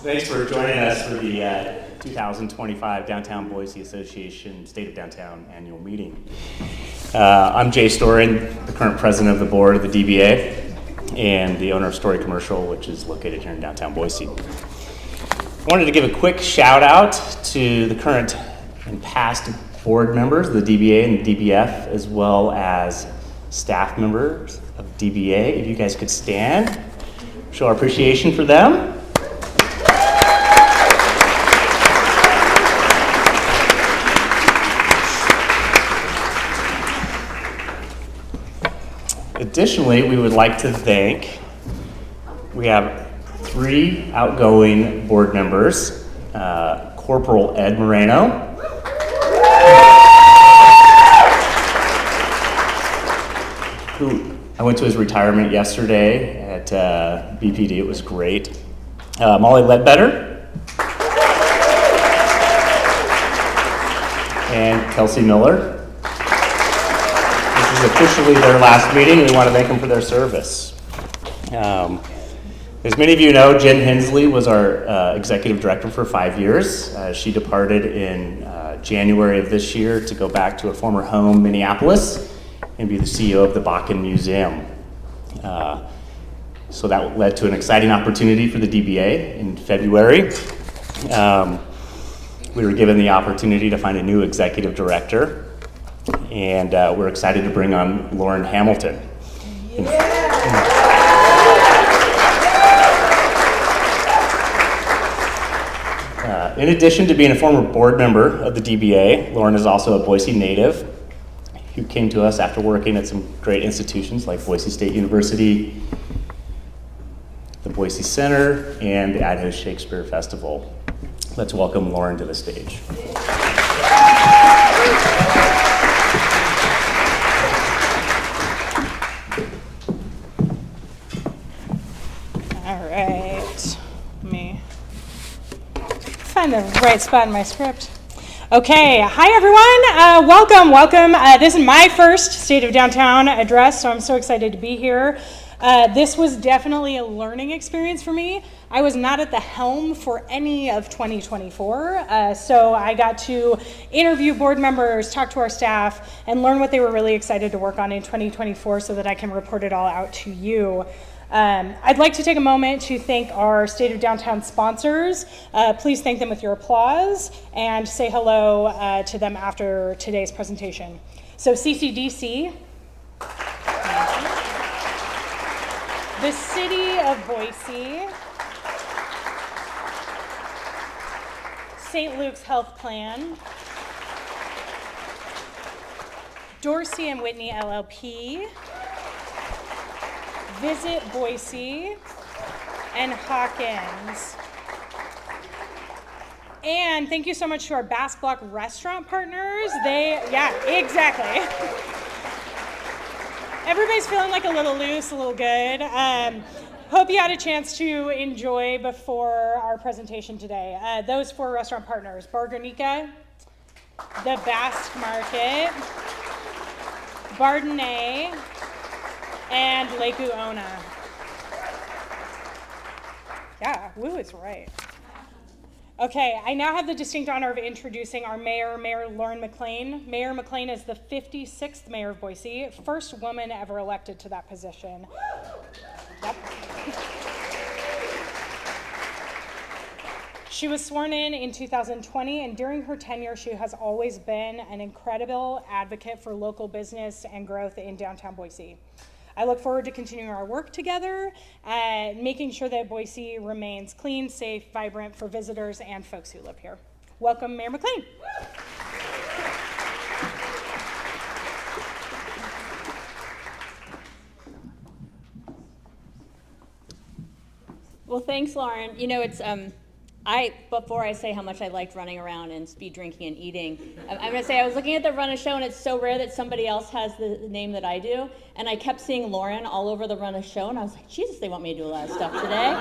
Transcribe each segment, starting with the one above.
Thanks for joining us for the 2025 Downtown Boise Association State of Downtown Annual Meeting. I'm Jay Storin, the current president of the board of the DBA and the owner of Story Commercial, which is located here in downtown Boise. I wanted to give a quick shout out to the current and past board members of the DBA and the DBF, as well as staff members of DBA. If you guys could stand, show our appreciation for them. Additionally, we would like to thank, we have 3 outgoing board members, Corporal Ed Moreno, who I went to his retirement yesterday at BPD. It was great. Molly Ledbetter and Kelsey Miller. This is officially their last meeting. We want to thank them for their service. As many of you know, Jen Hensley was our executive director for 5 years. She departed in January of this year to go back to her former home, Minneapolis, and be the CEO of the Bakken Museum. So that led to an exciting opportunity for the DBA in February. We were given the opportunity to find a new executive director, and we're excited to bring on Lauren Hamilton. In addition to being a former board member of the DBA, Lauren is also a Boise native who came to us after working at some great institutions like Boise State University, the Basque Center, and the Idaho Shakespeare Festival. Let's welcome Lauren to the stage. All right, let me find the right spot in my script. Okay, hi everyone, welcome. This is my first State of Downtown address, so I'm so excited to be here. This was definitely a learning experience for me. I was not at the helm for any of 2024, so I got to interview board members, talk to our staff, and learn what they were really excited to work on in 2024 so that I can report it all out to you. I'd like to take a moment to thank our State of Downtown sponsors. Please thank them with your applause and say hello to them after today's presentation. So CCDC, the City of Boise, St. Luke's Health Plan, Dorsey and Whitney LLP, Visit Boise, and Hawkins. And thank you so much to our Basque Block restaurant partners. Exactly. Everybody's feeling like a little loose, a little good. Hope you had a chance to enjoy before our presentation today. Those 4 restaurant partners: Bargarnica, the Basque Market, Bardenay, and Lake Uona. Yeah, Woo is right. Okay, I now have the distinct honor of introducing our mayor, Mayor Lauren McLean. Mayor McLean is the 56th mayor of Boise, first woman ever elected to that position. Yep. She was sworn in 2020, and during her tenure, she has always been an incredible advocate for local business and growth in downtown Boise. I look forward to continuing our work together, making sure that Boise remains clean, safe, vibrant for visitors and folks who live here. Welcome, Mayor McLean. Well, thanks, Lauren. You know, it's before I say how much I liked running around and speed drinking and eating, I'm going to say I was looking at the Run a Show, and it's so rare that somebody else has the name that I do, and I kept seeing Lauren all over the Run a Show, and I was like, Jesus, they want me to do a lot of stuff today.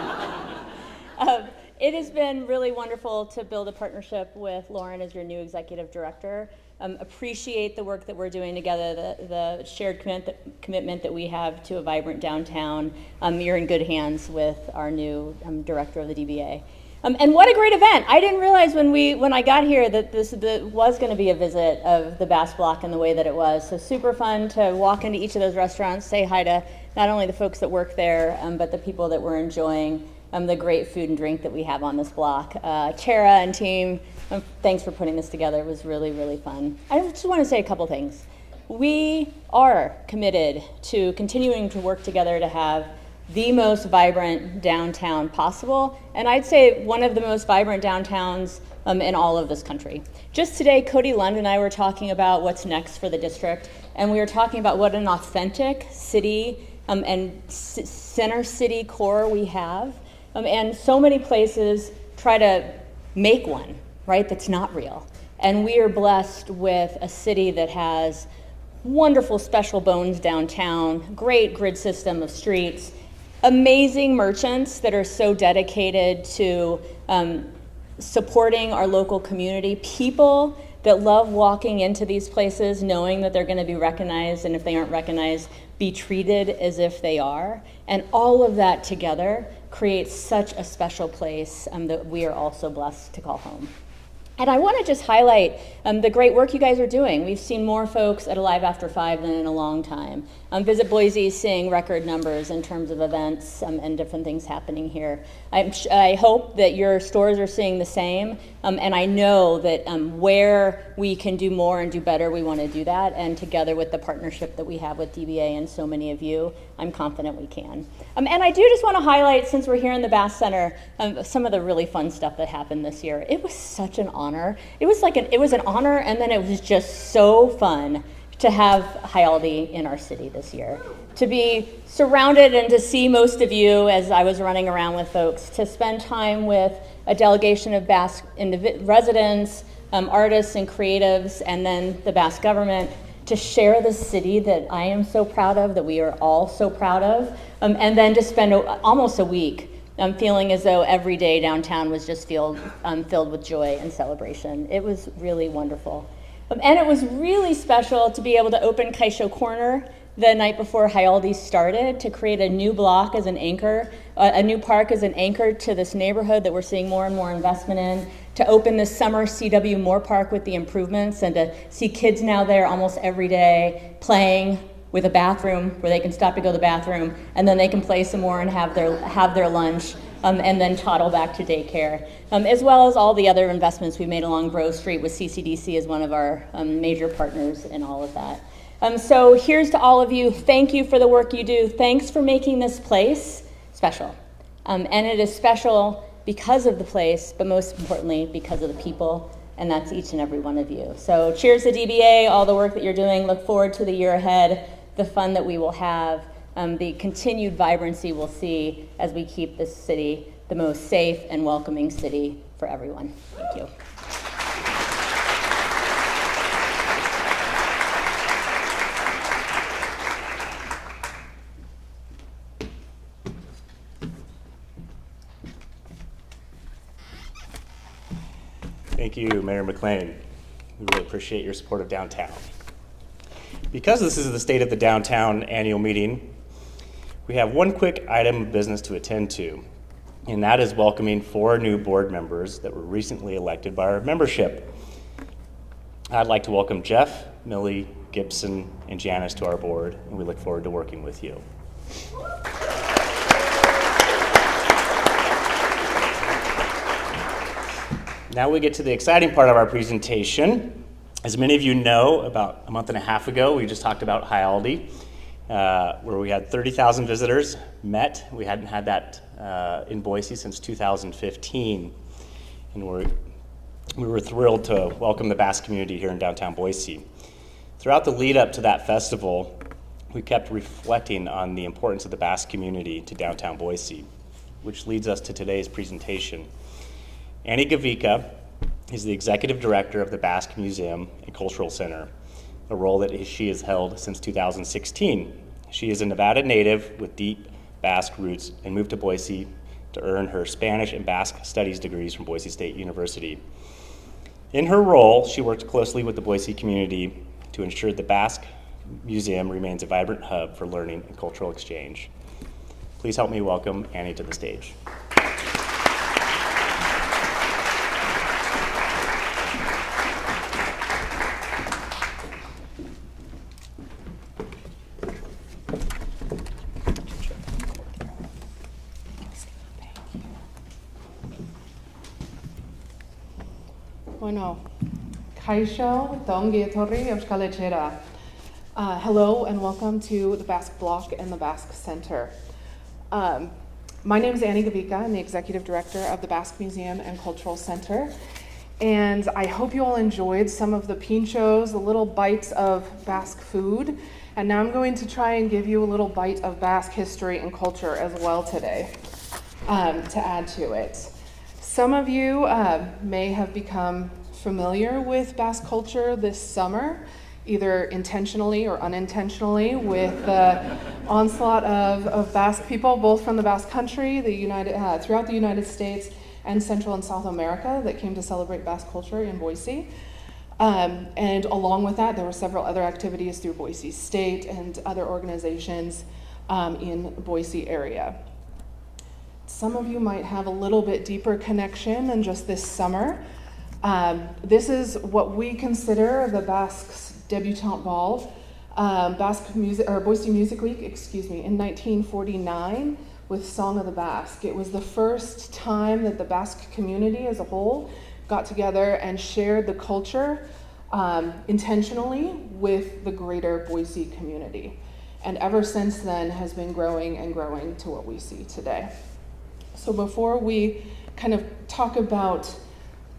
It has been really wonderful to build a partnership with Lauren as your new executive director. Appreciate the work that we're doing together, the shared commitment that we have to a vibrant downtown. You're in good hands with our new director of the DBA. And what a great event. I didn't realize when I got here that this was going to be a visit of the Basque Block in the way that it was. So super fun to walk into each of those restaurants, say hi to not only the folks that work there, but the people that were enjoying the great food and drink that we have on this block. Chara and team, thanks for putting this together. It was really, really fun. I just want to say a couple things. We are committed to continuing to work together to have the most vibrant downtown possible, and I'd say one of the most vibrant downtowns in all of this country. Just today, Cody Lund and I were talking about what's next for the district, and we were talking about what an authentic city and center city core we have, and so many places try to make one, right, that's not real. And we are blessed with a city that has wonderful special bones downtown, great grid system of streets, amazing merchants that are so dedicated to supporting our local community, people that love walking into these places knowing that they're going to be recognized, and if they aren't recognized, be treated as if they are. And all of that together creates such a special place that we are also blessed to call home. And I want to just highlight the great work you guys are doing. We've seen more folks at Alive After 5 than in a long time. Visit Boise is seeing record numbers in terms of events and different things happening here. I hope that your stores are seeing the same, and I know that where we can do more and do better, we want to do that, and together with the partnership that we have with DBA and so many of you, I'm confident we can. And I do just want to highlight, since we're here in the Basque Center, some of the really fun stuff that happened this year. It was such an honor. It was an honor, and then it was just so fun to have Hyaldi in our city this year. To be surrounded and to see most of you as I was running around with folks, to spend time with a delegation of Basque residents, artists and creatives, and then the Basque government, to share the city that I am so proud of, that we are all so proud of, and then to spend almost a week feeling as though every day downtown was just filled with joy and celebration. It was really wonderful. And it was really special to be able to open Kaisho Corner the night before Hyaldi started, to create a new block as an anchor, a new park as an anchor to this neighborhood that we're seeing more and more investment in, to open this summer CW Moore Park with the improvements, and to see kids now there almost every day playing with a bathroom where they can stop to go to the bathroom, and then they can play some more and have their lunch, and then toddle back to daycare, as well as all the other investments we made along Grove Street with CCDC as one of our major partners in all of that. So here's to all of you. Thank you for the work you do. Thanks for making this place special. And it is special because of the place, but most importantly, because of the people, and that's each and every one of you. So cheers to DBA, all the work that you're doing. Look forward to the year ahead, the fun that we will have, the continued vibrancy we'll see as we keep this city the most safe and welcoming city for everyone. Thank you. Thank you, Mayor McLean. We really appreciate your support of downtown. Because this is the State of the Downtown annual meeting, we have one quick item of business to attend to, and that is welcoming 4 new board members that were recently elected by our membership. I'd like to welcome Jeff, Millie, Gibson, and Janice to our board, and we look forward to working with you. Now we get to the exciting part of our presentation. As many of you know, about a month and a half ago, we just talked about Hyaldi, where we had 30,000 visitors met. We hadn't had that in Boise since 2015. And we were thrilled to welcome the Basque community here in downtown Boise. Throughout the lead up to that festival, we kept reflecting on the importance of the Basque community to downtown Boise, which leads us to today's presentation. Annie Gavica is the executive director of the Basque Museum and Cultural Center, a role that she has held since 2016. She is a Nevada native with deep Basque roots and moved to Boise to earn her Spanish and Basque studies degrees from Boise State University. In her role, she worked closely with the Boise community to ensure the Basque Museum remains a vibrant hub for learning and cultural exchange. Please help me welcome Annie to the stage. Bueno, Kaixo, Dongi Etorri, Euskal Herrira. Hello and welcome to the Basque Block and the Basque Center. My name is Annie Gavica. I'm the Executive Director of the Basque Museum and Cultural Center. And I hope you all enjoyed some of the pinchos, the little bites of Basque food. And now I'm going to try and give you a little bite of Basque history and culture as well today, to add to it. Some of you may have become familiar with Basque culture this summer, either intentionally or unintentionally, with the onslaught of Basque people, both from the Basque Country, throughout the United States, and Central and South America that came to celebrate Basque culture in Boise. And along with that, there were several other activities through Boise State and other organizations in Boise area. Some of you might have a little bit deeper connection than just this summer. This is what we consider the Basque's debutante ball, Boise Music Week, in 1949 with Song of the Basque. It was the first time that the Basque community as a whole got together and shared the culture intentionally with the greater Boise community. And ever since then has been growing and growing to what we see today. So before we kind of talk about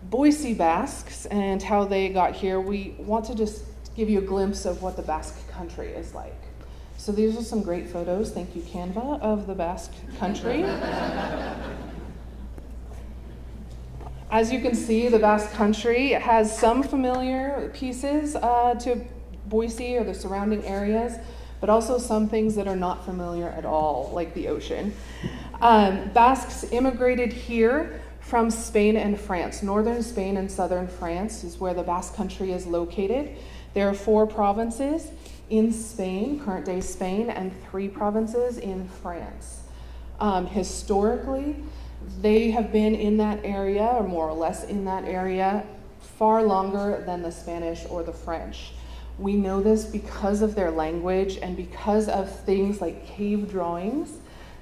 Boise Basques and how they got here, we want to just give you a glimpse of what the Basque country is like. So these are some great photos, thank you Canva, of the Basque country. As you can see, the Basque country has some familiar pieces to Boise or the surrounding areas, but also some things that are not familiar at all, like the ocean. Basques immigrated here from Spain and France. Northern Spain and southern France is where the Basque country is located. There are 4 provinces in Spain, current-day Spain, and 3 provinces in France. Historically, they have been in that area, or more or less in that area, far longer than the Spanish or the French. We know this because of their language and because of things like cave drawings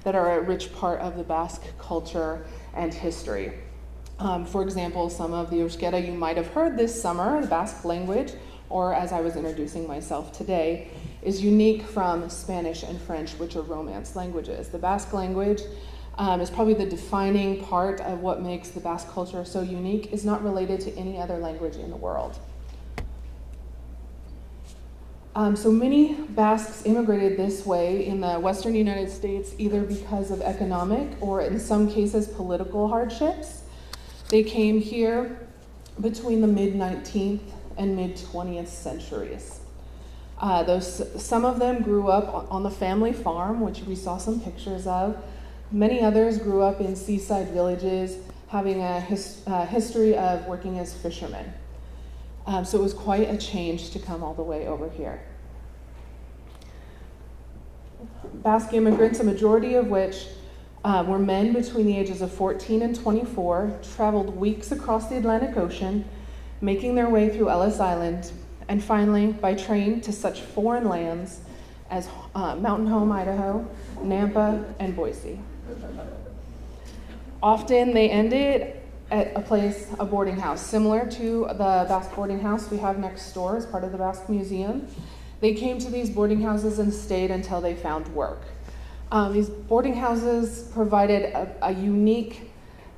that are a rich part of the Basque culture and history. For example, some of the euskera you might have heard this summer, the Basque language, or as I was introducing myself today, is unique from Spanish and French, which are Romance languages. The Basque language is probably the defining part of what makes the Basque culture so unique, is not related to any other language in the world. So many Basques immigrated this way in the Western United States, either because of economic or in some cases political hardships. They came here between the mid-19th and mid-20th centuries. Some of them grew up on the family farm, which we saw some pictures of. Many others grew up in seaside villages, having a history of working as fishermen. So it was quite a change to come all the way over here. Basque immigrants, a majority of which were men between the ages of 14 and 24, traveled weeks across the Atlantic Ocean, making their way through Ellis Island, and finally by train to such foreign lands as Mountain Home, Idaho, Nampa, and Boise. Often they ended at a boarding house, similar to the Basque boarding house we have next door as part of the Basque Museum. They came to these boarding houses and stayed until they found work. These boarding houses provided a unique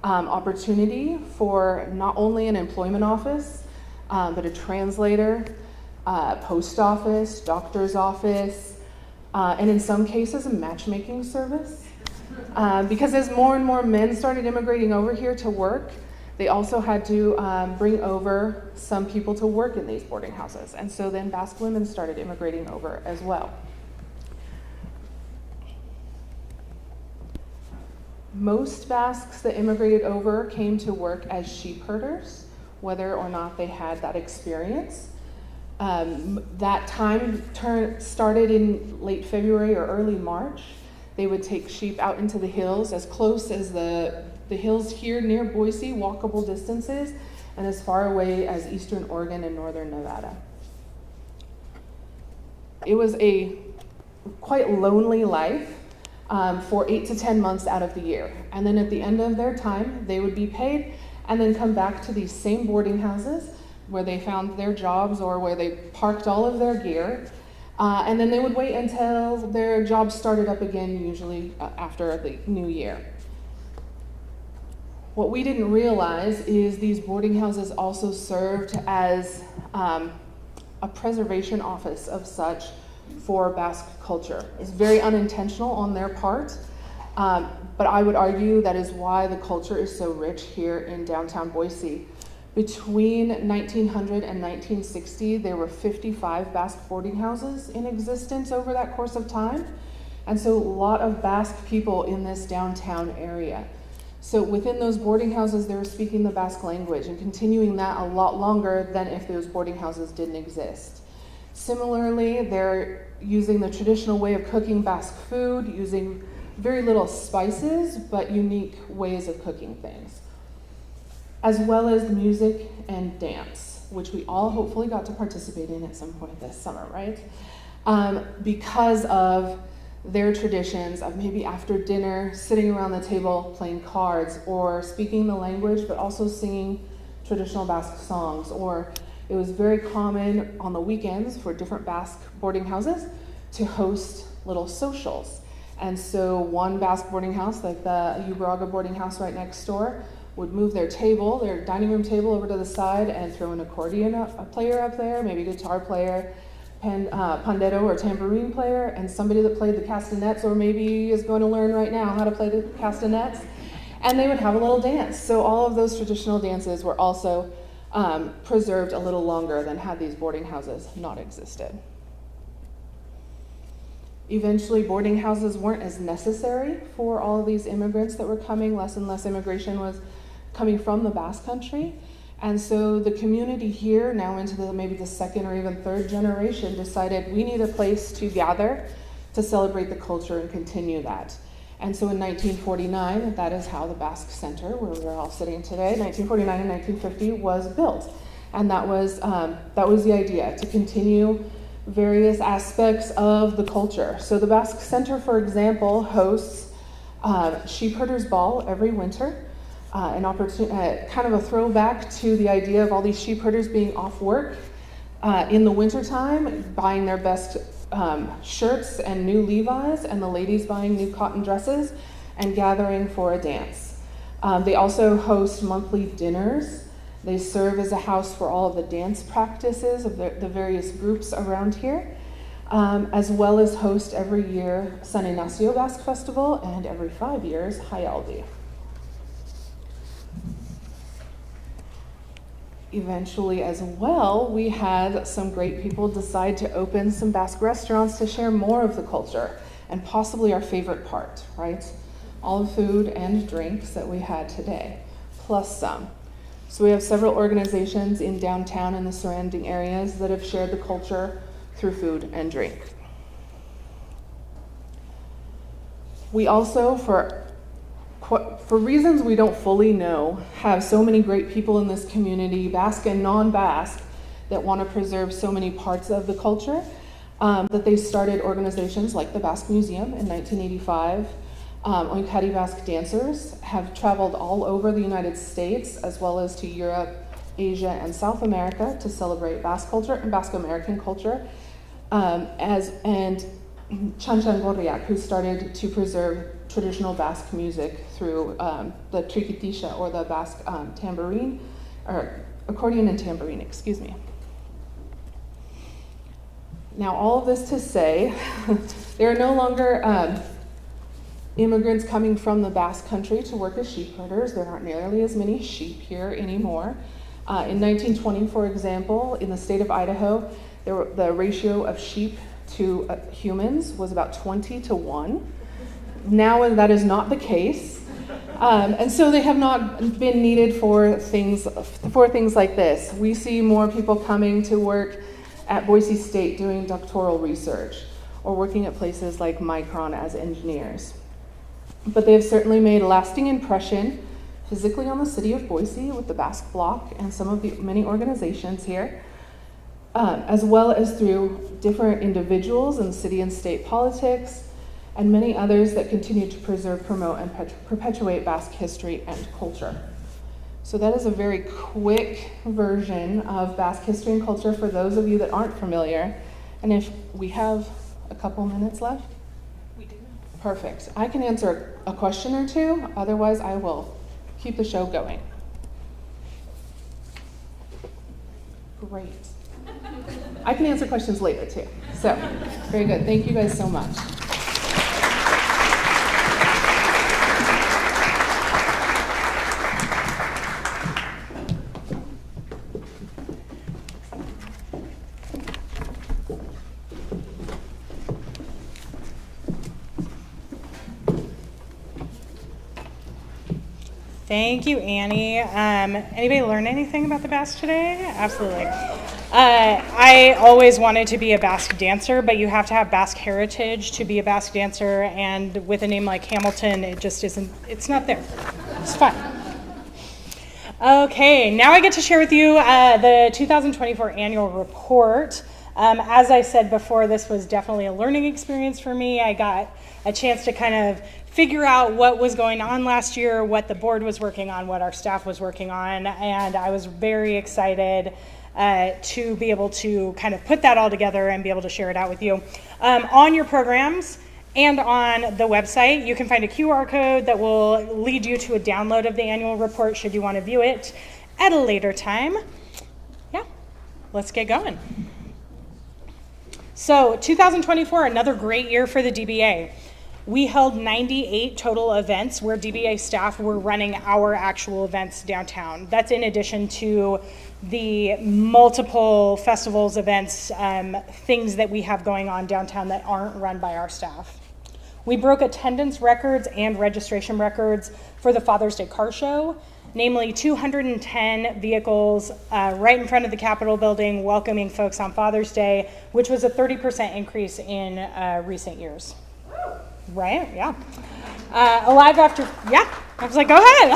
opportunity for not only an employment office, but a translator, post office, doctor's office, and in some cases a matchmaking service. Because as more and more men started immigrating over here to work, they also had to bring over some people to work in these boarding houses. And so then Basque women started immigrating over as well. Most Basques that immigrated over came to work as sheep herders, whether or not they had that experience. That time started in late February or early March. They would take sheep out into the hills, as close as the hills here near Boise, walkable distances, and as far away as eastern Oregon and northern Nevada. It was a quite lonely life for 8 to 10 months out of the year. And then at the end of their time, they would be paid and then come back to these same boarding houses where they found their jobs or where they parked all of their gear. And then they would wait until their jobs started up again, usually after the new year. What we didn't realize is these boarding houses also served as a preservation office of such for Basque culture. It's very unintentional on their part, but I would argue that is why the culture is so rich here in downtown Boise. Between 1900 and 1960, there were 55 Basque boarding houses in existence over that course of time. And so a lot of Basque people in this downtown area. So within those boarding houses, they were speaking the Basque language and continuing that a lot longer than if those boarding houses didn't exist. Similarly, they're using the traditional way of cooking Basque food, using very little spices, but unique ways of cooking things, as well as music and dance, which we all hopefully got to participate in at some point this summer, right? Because of their traditions of maybe after dinner, sitting around the table playing cards or speaking the language, but also singing traditional Basque songs. Or it was very common on the weekends for different Basque boarding houses to host little socials. And so one Basque boarding house, like the Ubraga boarding house right next door, would move their table, their dining room table over to the side and throw an accordion player up there, maybe a guitar player, pandero or tambourine player, and somebody that played the castanets or maybe is going to learn right now how to play the castanets, and they would have a little dance. So all of those traditional dances were also preserved a little longer than had these boarding houses not existed. Eventually, boarding houses weren't as necessary for all of these immigrants that were coming. Less and less immigration was coming from the Basque Country. And so the community here, now into maybe the second or even third generation, decided we need a place to gather to celebrate the culture and continue that. And so in 1949, that is how the Basque Center, where we're all sitting today, 1949 and 1950 was built. And that was the idea, to continue various aspects of the culture. So the Basque Center, for example, hosts Sheep Herders Ball every winter. An opportunity, kind of a throwback to the idea of all these sheep herders being off work in the wintertime, buying their best shirts and new Levi's, and the ladies buying new cotton dresses and gathering for a dance. They also host monthly dinners. They serve as a house for all of the dance practices of the various groups around here, as well as host every year San Ignacio Basque Festival and every 5 years Hayaldi. Eventually as well, we had some great people decide to open some Basque restaurants to share more of the culture and possibly our favorite part, right? All the food and drinks that we had today, plus some. So we have several organizations in downtown and the surrounding areas that have shared the culture through food and drink. We also, for reasons we don't fully know, have so many great people in this community, Basque and non-Basque, that want to preserve so many parts of the culture, that they started organizations like the Basque Museum in 1985. Oinkari Basque dancers have traveled all over the United States, as well as to Europe, Asia, and South America to celebrate Basque culture and Basque American culture. And Chanchan Gorriak, who started to preserve traditional Basque music through the triquitisha, or the Basque tambourine, or accordion and tambourine, excuse me. Now, all of this to say, there are no longer immigrants coming from the Basque Country to work as sheep herders. There aren't nearly as many sheep here anymore. In 1920, for example, in the state of Idaho, the ratio of sheep to humans was about 20-1. Now that is not the case. And so they have not been needed for things like this. We see more people coming to work at Boise State doing doctoral research, or working at places like Micron as engineers. But they have certainly made a lasting impression physically on the city of Boise with the Basque Bloc and some of the many organizations here, as well as through different individuals in city and state politics, and many others that continue to preserve, promote, and perpetuate Basque history and culture. So that is a very quick version of Basque history and culture for those of you that aren't familiar. And if we have a couple minutes left? We do. Perfect. I can answer a question or two, otherwise I will keep the show going. Great. I can answer questions later too. So, very good. Thank you guys so much. Thank you, Annie. Anybody learn anything about the Basque today? Absolutely. I always wanted to be a Basque dancer, but you have to have Basque heritage to be a Basque dancer, and with a name like Hamilton, it just isn't, it's not there. It's fun. Okay, now I get to share with you the 2024 annual report. As I said before, this was definitely a learning experience for me. I got a chance to kind of figure out what was going on last year, what the board was working on, what our staff was working on, and I was very excited to be able to kind of put that all together and be able to share it out with you. On your programs and on the website, you can find a QR code that will lead you to a download of the annual report should you want to view it at a later time. Yeah, let's get going. So 2024, another great year for the DBA. We held 98 total events where DBA staff were running our actual events downtown. That's in addition to the multiple festivals, events, things that we have going on downtown that aren't run by our staff. We broke attendance records and registration records for the Father's Day Car Show, namely 210 vehicles right in front of the Capitol building welcoming folks on Father's Day, which was a 30% increase in recent years. Right? Yeah. Alive After, yeah, I was like, go ahead.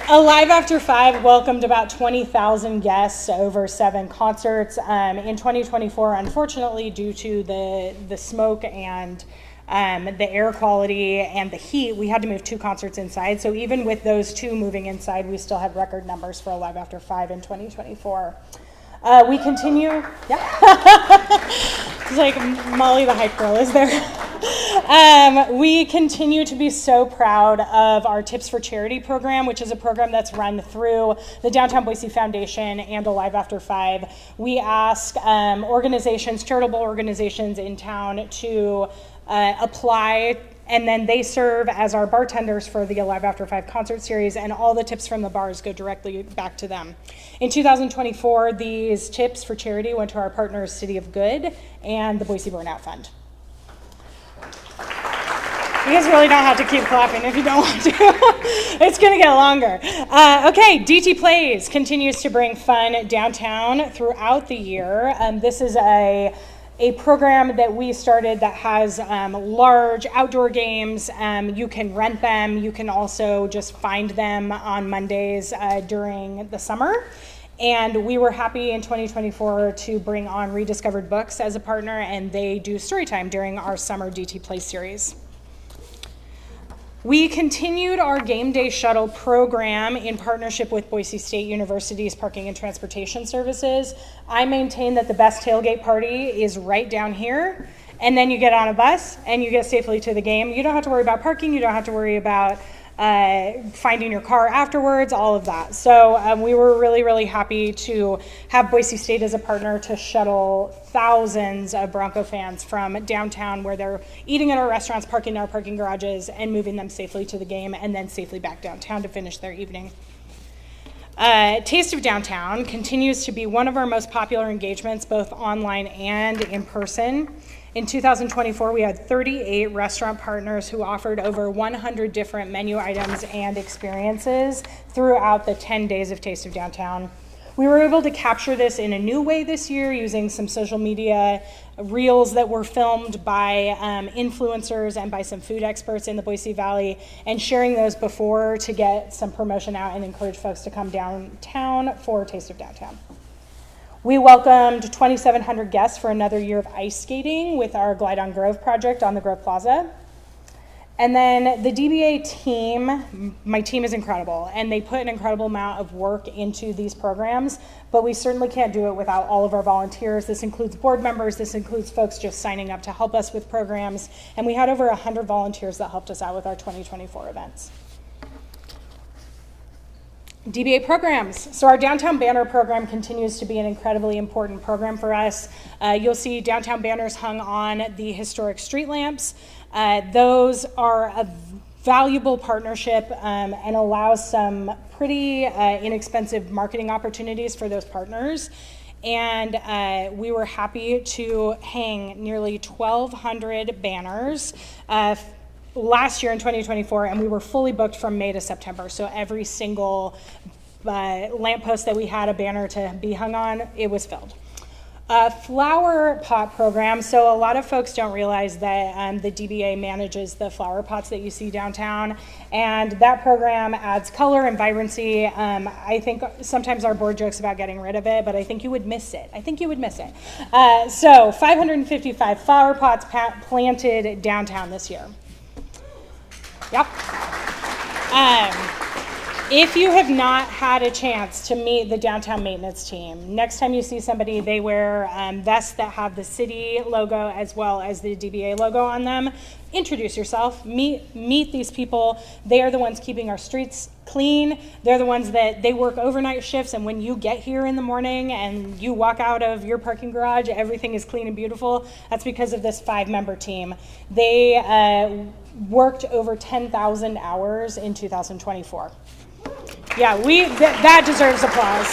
Alive After 5 welcomed about 20,000 guests over 7 concerts. In 2024, unfortunately, due to the smoke and the air quality and the heat, we had to move 2 concerts inside. So even with those 2 moving inside, we still had record numbers for Alive After 5 in 2024. We continue, yeah. It's like Molly the hype girl is there. We continue to be so proud of our Tips for Charity program, which is a program that's run through the Downtown Boise Foundation and Alive After 5. We ask organizations, charitable organizations in town to apply, and then they serve as our bartenders for the Alive After 5 concert series, and all the tips from the bars go directly back to them. In 2024, these tips for charity went to our partners City of Good and the Boise Burnout Fund. You guys really don't have to keep clapping if you don't want to. It's going to get longer. Okay, DT Plays continues to bring fun downtown throughout the year. This is a program that we started that has large outdoor games. You can rent them. You can also just find them on Mondays during the summer. And we were happy in 2024 to bring on Rediscovered Books as a partner, and they do story time during our summer DT Play series. We continued our game day shuttle program in partnership with Boise State University's Parking and Transportation Services. I maintain that the best tailgate party is right down here, and then you get on a bus and you get safely to the game. You don't have to worry about parking, you don't have to worry about finding your car afterwards, all of that. So we were really, really happy to have Boise State as a partner to shuttle thousands of Bronco fans from downtown where they're eating at our restaurants, parking in our parking garages, and moving them safely to the game and then safely back downtown to finish their evening. Taste of Downtown continues to be one of our most popular engagements, both online and in person. In 2024, we had 38 restaurant partners who offered over 100 different menu items and experiences throughout the 10 days of Taste of Downtown. We were able to capture this in a new way this year using some social media reels that were filmed by influencers and by some food experts in the Boise Valley, and sharing those before to get some promotion out and encourage folks to come downtown for Taste of Downtown. We welcomed 2,700 guests for another year of ice skating with our Glide on Grove project on the Grove Plaza. And then the DBA team, my team is incredible, and they put an incredible amount of work into these programs, but we certainly can't do it without all of our volunteers. This includes board members, this includes folks just signing up to help us with programs, and we had over 100 volunteers that helped us out with our 2024 events. DBA programs. So our Downtown Banner program continues to be an incredibly important program for us. You'll see downtown banners hung on the historic street lamps. Those are a valuable partnership and allows some pretty inexpensive marketing opportunities for those partners. And we were happy to hang nearly 1,200 banners last year in 2024, and we were fully booked from May to September. So every single lamppost that we had a banner to be hung on, it was filled. Flower pot program. So a lot of folks don't realize that the DBA manages the flower pots that you see downtown, and that program adds color and vibrancy. I think sometimes our board jokes about getting rid of it, but I think you would miss it. So 555 flower pots planted downtown this year. Yep. If you have not had a chance to meet the downtown maintenance team, next time you see somebody, they wear vests that have the city logo as well as the DBA logo on them. Introduce yourself, meet these people. They are the ones keeping our streets clean. They're the ones that they work overnight shifts, and when you get here in the morning and you walk out of your parking garage, everything is clean and beautiful. That's because of this 5-member team. They worked over 10,000 hours in 2024. Yeah, that deserves applause.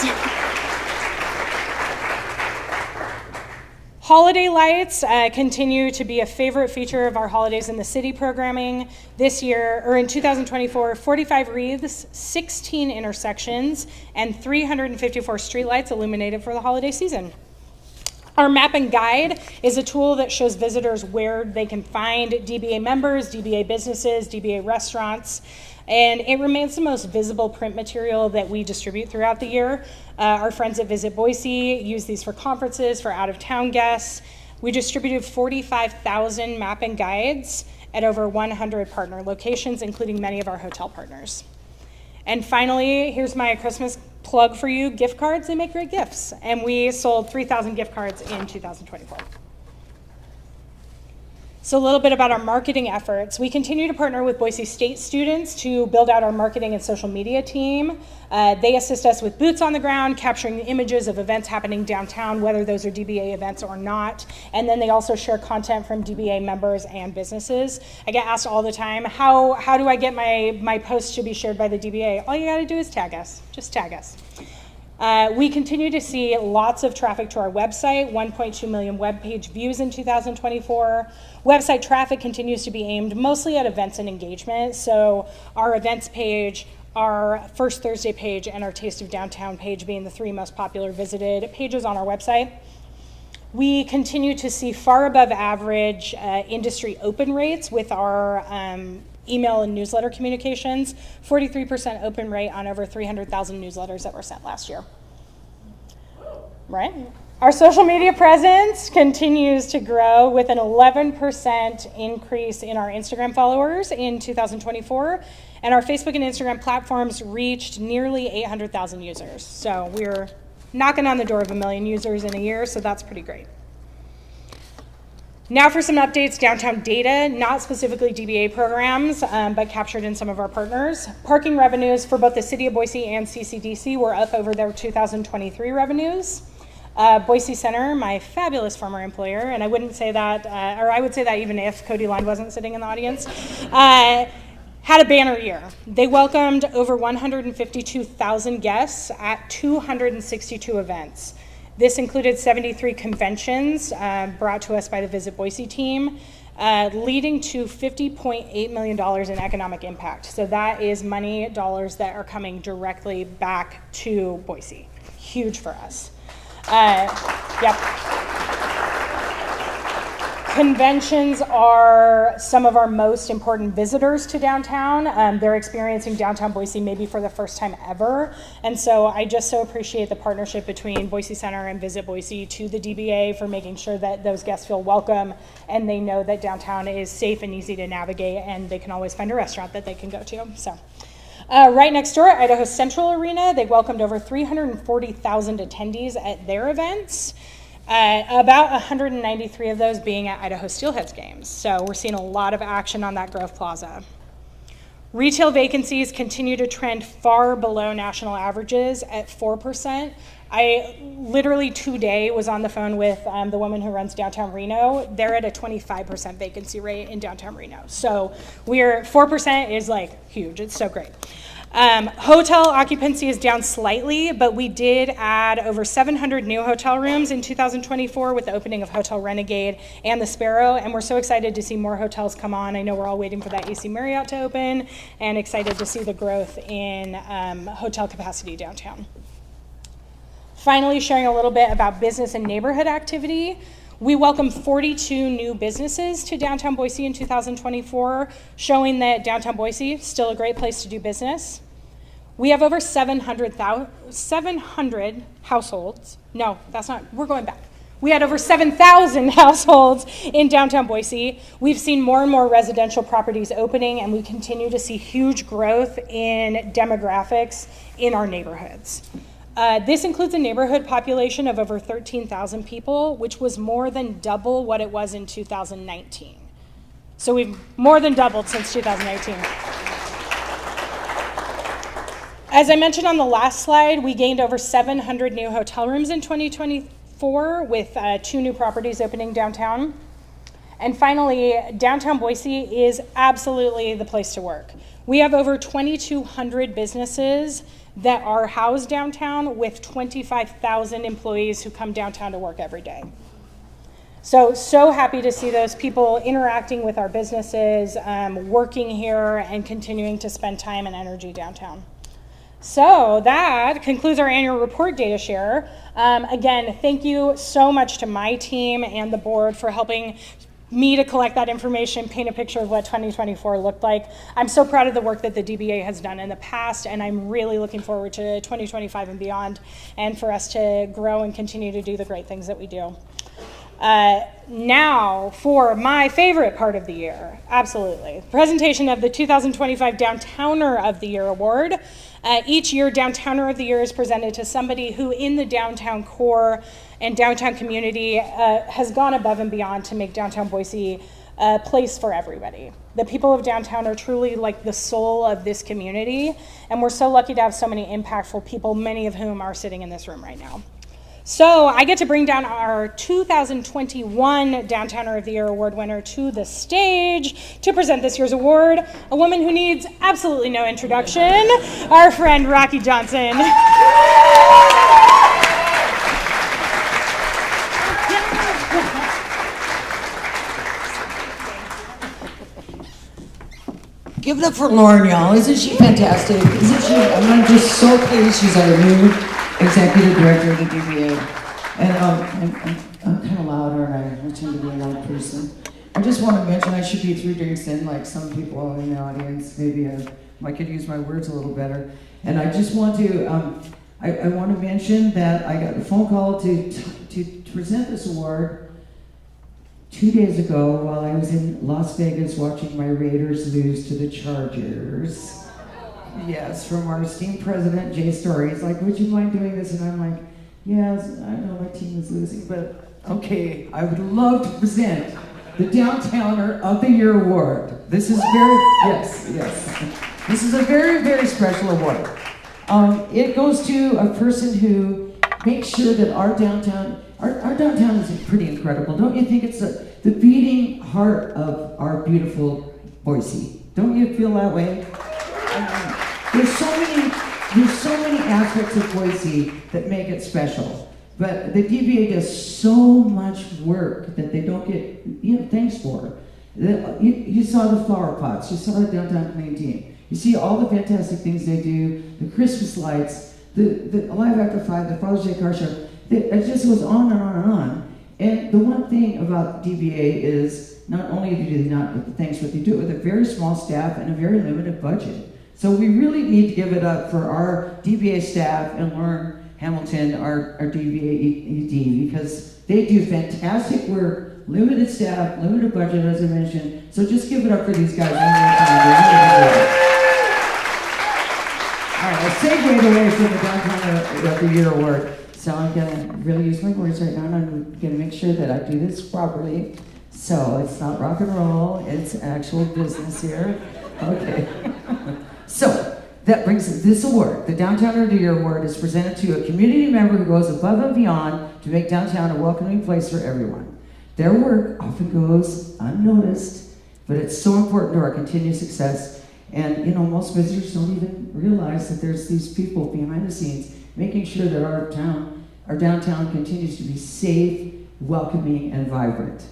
Holiday lights continue to be a favorite feature of our Holidays in the City programming. This year, or in 2024, 45 wreaths, 16 intersections, and 354 streetlights illuminated for the holiday season. Our Map and Guide is a tool that shows visitors where they can find DBA members, DBA businesses, DBA restaurants, and it remains the most visible print material that we distribute throughout the year. Our friends at Visit Boise use these for conferences, for out-of-town guests. We distributed 45,000 map and guides at over 100 partner locations, including many of our hotel partners. And finally, here's my Christmas plug for you, gift cards. They make great gifts. And we sold 3,000 gift cards in 2024. So a little bit about our marketing efforts. We continue to partner with Boise State students to build out our marketing and social media team. They assist us with boots on the ground, capturing the images of events happening downtown, whether those are DBA events or not. And then they also share content from DBA members and businesses. I get asked all the time, how do I get my posts to be shared by the DBA? All you gotta do is tag us, just tag us. We continue to see lots of traffic to our website, 1.2 million web page views in 2024. Website traffic continues to be aimed mostly at events and engagement. So our events page, our First Thursday page, and our Taste of Downtown page being the 3 most popular visited pages on our website. We continue to see far above average industry open rates with our email and newsletter communications, 43% open rate on over 300,000 newsletters that were sent last year. Right? Our social media presence continues to grow with an 11% increase in our Instagram followers in 2024, and our Facebook and Instagram platforms reached nearly 800,000 users. So we're knocking on the door of 1 million users in a year, so that's pretty great. Now for some updates, downtown data, not specifically DBA programs, but captured in some of our partners. Parking revenues for both the City of Boise and CCDC were up over their 2023 revenues. Boise Center, my fabulous former employer, and I wouldn't say that, or I would say that even if Cody Line wasn't sitting in the audience, had a banner year. They welcomed over 152,000 guests at 262 events. This included 73 conventions brought to us by the Visit Boise team, leading to $50.8 million in economic impact. So that is money, dollars that are coming directly back to Boise. Huge for us. Yep. Conventions are some of our most important visitors to downtown. They're experiencing downtown Boise maybe for the first time ever. And so I just so appreciate the partnership between Boise Center and Visit Boise to the DBA for making sure that those guests feel welcome and they know that downtown is safe and easy to navigate and they can always find a restaurant that they can go to. So. Right next door, Idaho Central Arena, they welcomed over 340,000 attendees at their events. About 193 of those being at Idaho Steelheads games. So we're seeing a lot of action on that Grove Plaza. Retail vacancies continue to trend far below national averages at 4%. I literally today was on the phone with the woman who runs Downtown Reno. They're at a 25% vacancy rate in Downtown Reno. So 4% is like huge, it's so great. Hotel occupancy is down slightly, but we did add over 700 new hotel rooms in 2024 with the opening of Hotel Renegade and the Sparrow, and we're so excited to see more hotels come on. I know we're all waiting for that AC Marriott to open, and excited to see the growth in hotel capacity downtown. Finally, sharing a little bit about business and neighborhood activity. We welcomed 42 new businesses to downtown Boise in 2024, showing that downtown Boise is still a great place to do business. We have over 700 households. No, that's not, we're going back. We had over 7,000 households in downtown Boise. We've seen more and more residential properties opening, and we continue to see huge growth in demographics in our neighborhoods. This includes a neighborhood population of over 13,000 people, which was more than double what it was in 2019. So we've more than doubled since 2019. As I mentioned on the last slide, we gained over 700 new hotel rooms in 2024 with 2 new properties opening downtown. And finally, downtown Boise is absolutely the place to work. We have over 2,200 businesses that are housed downtown with 25,000 employees who come downtown to work every day. So happy to see those people interacting with our businesses, working here, and continuing to spend time and energy downtown. So that concludes our annual report data share. Again, thank you so much to my team and the board for helping me to collect that information, paint a picture of what 2024 looked like. I'm so proud of the work that the DBA has done in the past, and I'm really looking forward to 2025 and beyond, and for us to grow and continue to do the great things that we do. Now for my favorite part of the year, absolutely, presentation of the 2025 Downtowner of the Year Award. Each year, Downtowner of the Year is presented to somebody who in the downtown core and downtown community has gone above and beyond to make downtown Boise a place for everybody. The people of downtown are truly like the soul of this community, and we're so lucky to have so many impactful people, many of whom are sitting in this room right now. So I get to bring down our 2021 Downtowner of the Year Award winner to the stage to present this year's award, a woman who needs absolutely no introduction, our friend Rocky Johnson. Give it up for Lauren, y'all. Isn't she fantastic? Isn't she? I'm just so pleased she's our new executive director of the DBA. And I'm kind of loud, aren't I? I tend to be a loud person. I just want to mention I should be 3 drinks in, like some people in the audience. Maybe I could use my words a little better. And I just want to, I want to mention that I got a phone call to present this award 2 days ago while I was in Las Vegas watching my Raiders lose to the Chargers. Yes, from our esteemed president, Jay Story. He's like, would you mind doing this? And I'm like, yes, I know my team is losing, but okay, I would love to present the Downtowner of the Year Award. This is yes. This is a very, very special award. It goes to a person who makes sure that our downtown is pretty incredible. Don't you think it's the beating heart of our beautiful Boise? Don't you feel that way? There's so many aspects of Boise that make it special, but the DBA does so much work that they don't get thanks for. You saw the flower pots, you saw the downtown clean team, you see all the fantastic things they do, the Christmas lights, the Alive After 5, the Father's Day car show. It just goes on and on and on. And the one thing about DBA is not only do they not do the things, but they do it with a very small staff and a very limited budget. So we really need to give it up for our DBA staff and Lauren Hamilton, our DBA ED, because they do fantastic work, limited staff, limited budget, as I mentioned. So just give it up for these guys one more time. They really do it. All right, I segued away from the Downtown of the Year Award. So I'm gonna really use my words right now, and I'm gonna make sure that I do this properly. So it's not rock and roll, it's actual business here. Okay. So that brings us this award. The Downtown of the Year Award is presented to a community member who goes above and beyond to make downtown a welcoming place for everyone. Their work often goes unnoticed, but it's so important to our continued success. And you know, most visitors don't even realize that there's these people behind the scenes making sure that our downtown continues to be safe, welcoming, and vibrant.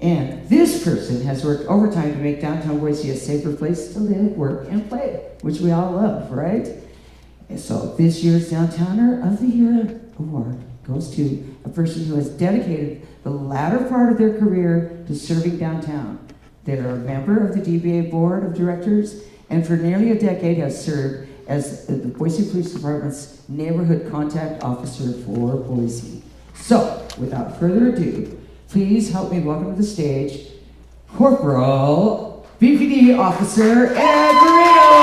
And this person has worked overtime to make downtown Boise a safer place to live, work, and play, which we all love, right? And so this year's Downtowner of the Year Award goes to a person who has dedicated the latter part of their career to serving downtown. They're a member of the DBA Board of Directors, and for nearly a decade has served as the Boise Police Department's Neighborhood Contact Officer for Boise. So, without further ado, please help me welcome to the stage Corporal BPD Officer Ed Marino!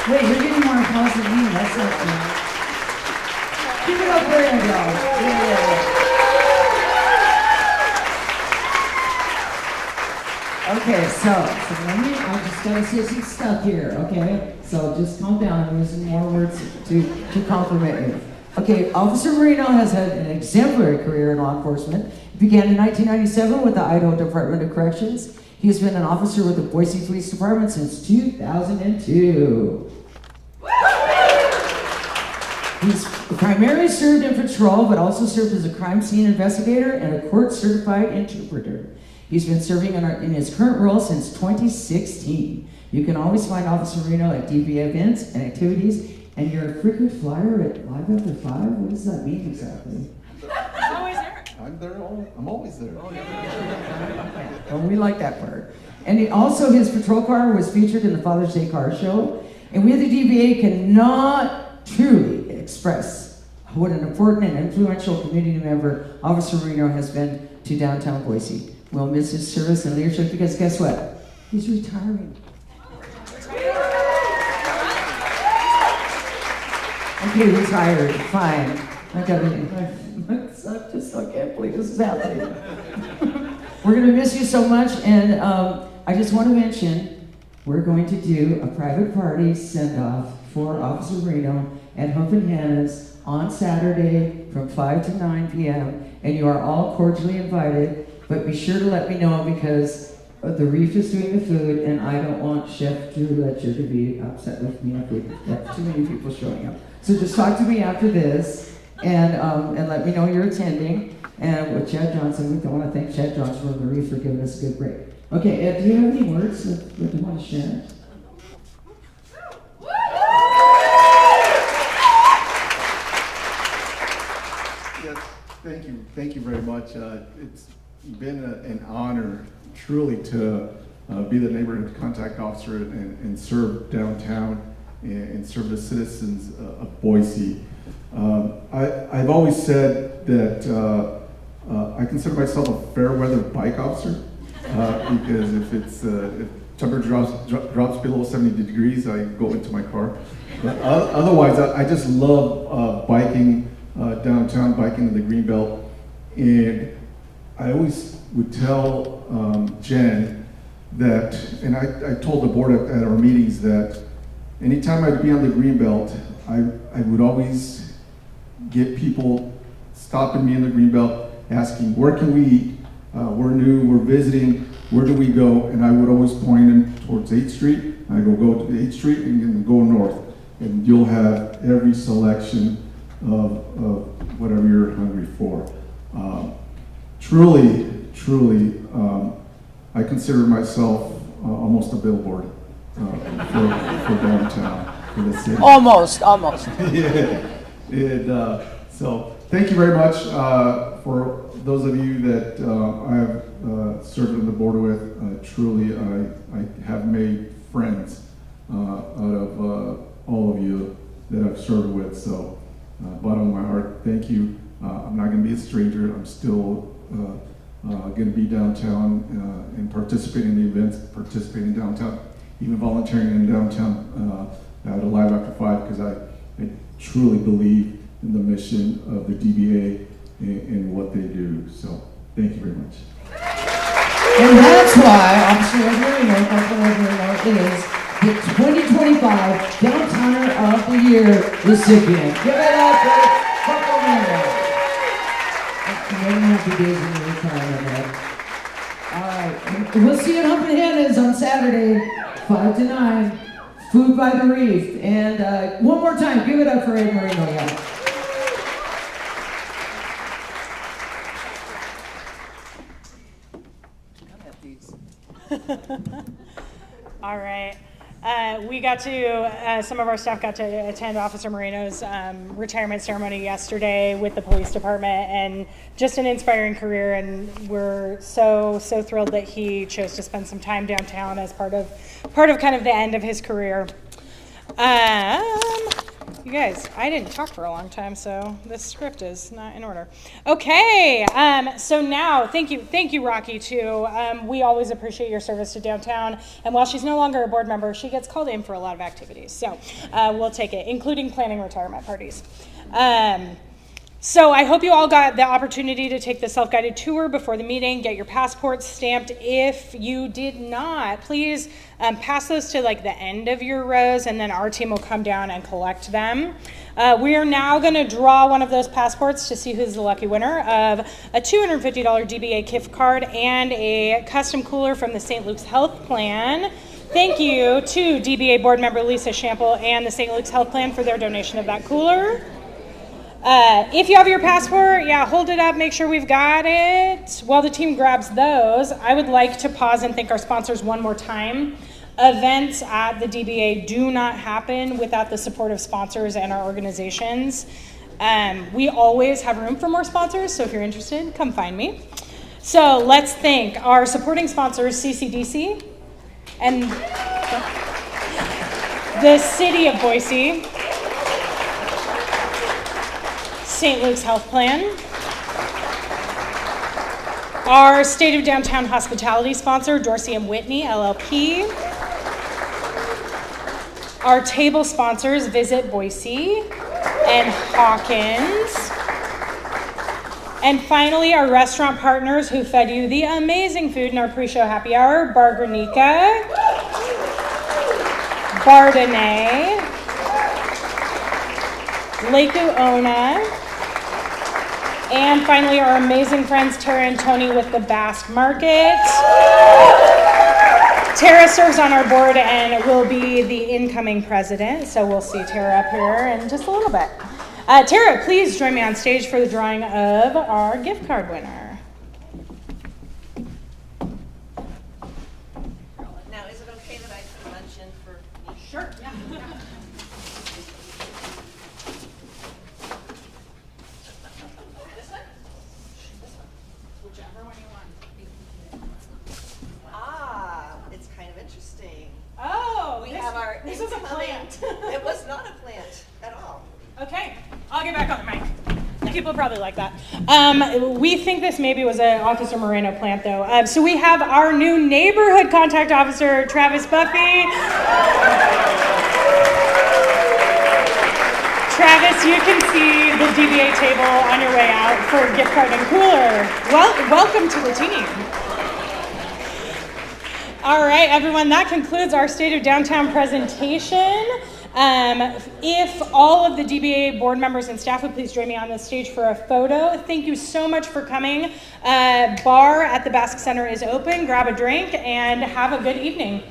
Wait, you're getting more applause than me. That's not fair. Give it up for him, y'all. Yeah. Okay, so let me, I just gotta say some stuff here, okay? So just calm down. I'm using more words to compliment you. Okay, Officer Marino has had an exemplary career in law enforcement. He began in 1997 with the Idaho Department of Corrections. He has been an officer with the Boise Police Department since 2002. He's primarily served in patrol, but also served as a crime scene investigator and a court-certified interpreter. He's been serving in his current role since 2016. You can always find Officer Marino at DB events and activities, and you're a frequent flyer at Live After 5? What does that mean exactly? I'm always there. Well, we like that part. And also his patrol car was featured in the Father's Day car show. And we at the DBA cannot truly express what an important and influential community member Officer Marino has been to downtown Boise. We'll miss his service and leadership because guess what? He's retiring. Okay, retired, fine. I can't believe this is happening. We're gonna miss you so much, and I just want to mention, we're going to do a private party send-off for Officer Marino at Hump and Hannah's on Saturday from 5 to 9 p.m. And you are all cordially invited, but be sure to let me know because the Reef is doing the food, and I don't want Chef Drew Letcher to be upset with me if we have too many people showing up. So just talk to me after this, and let me know you're attending. And with Chad Johnson, we want to thank Chad Johnson from the Reef for giving us a good break. Okay, Ed, do you have any words that you want to share? Yes, thank you very much. It's been an honor, truly, to be the neighborhood contact officer and serve downtown and serve the citizens of Boise. I've always said that I consider myself a fair weather bike officer because if temperature drops below 70 degrees, I go into my car. But otherwise, I just love biking downtown, biking in the Greenbelt. And I always would tell Jen that, and I told the board at our meetings that anytime I'd be on the Greenbelt, I would always get people stopping me in the Greenbelt, asking, where can we eat? We're new, we're visiting, where do we go? And I would always point them towards 8th Street. I go to the 8th Street and go north. And you'll have every selection of whatever you're hungry for. Truly, I consider myself almost a billboard for downtown, for the city. Almost. Yeah. So thank you very much for those of you that I have served on the board with. Truly, I have made friends out of all of you that I've served with. So, bottom of my heart, thank you. I'm not going to be a stranger. I'm still going to be downtown and participating in the events, participating downtown, even volunteering in downtown at Alive After 5, because I truly believe in the mission of the DBA and what they do. So thank you very much. And that's why Officer Edwarino is the 2025 Downtowner of the Year recipient. Give it up for Buckle Mando. Many happy days in your retirement. All right, we'll see you at Humping Hannah's on Saturday, 5 to 9. Food by the Reef. And one more time, give it up for Ed Marino, guys. All right. We got to, some of our staff got to attend Officer Moreno's retirement ceremony yesterday with the police department, and just an inspiring career, and we're so thrilled that he chose to spend some time downtown as part of kind of the end of his career. You guys, I didn't talk for a long time, so this script is not in order. Okay, so now, thank you, Rocky, too. We always appreciate your service to downtown, and while she's no longer a board member, she gets called in for a lot of activities, so we'll take it, including planning retirement parties. So I hope you all got the opportunity to take the self-guided tour before the meeting, get your passports stamped. If you did not, please pass those to like the end of your rows, and then our team will come down and collect them. We are now going to draw one of those passports to see who's the lucky winner of a $250 DBA gift card and a custom cooler from the St. Luke's Health Plan. Thank you to DBA board member Lisa Shample and the St. Luke's Health Plan for their donation of that cooler. If you have your passport, hold it up, make sure we've got it. While the team grabs those, I would like to pause and thank our sponsors one more time. Events at the DBA do not happen without the support of sponsors and our organizations. We always have room for more sponsors, so if you're interested, come find me. So let's thank our supporting sponsors, CCDC, and the City of Boise, St. Luke's Health Plan, our State of Downtown Hospitality sponsor, Dorsey & Whitney, LLP, our table sponsors, Visit Boise and Hawkins, and finally, our restaurant partners who fed you the amazing food in our pre-show happy hour, Bar Granica, Bardonnay, Lake Uona, and finally, our amazing friends, Tara and Tony with the Basque Market. Tara serves on our board and will be the incoming president, so we'll see Tara up here in just a little bit. Tara, please join me on stage for the drawing of our gift card winner. Now, is it okay that I put lunch in for me? Sure, yeah. It's kind of interesting. Oh, We have our this is a incoming- plant. It was not a plant at all. Okay, I'll get back on the mic. People probably like that. We think this maybe was an Officer Moreno plant, though. So we have our new neighborhood contact officer, Travis Buffy. Travis, you can see the DBA table on your way out for gift card and cooler. Welcome to the team. All right, everyone, that concludes our State of Downtown presentation. If all of the DBA board members and staff would please join me on the stage for a photo. Thank you so much for coming. Bar at the Basque Center is open. Grab a drink and have a good evening.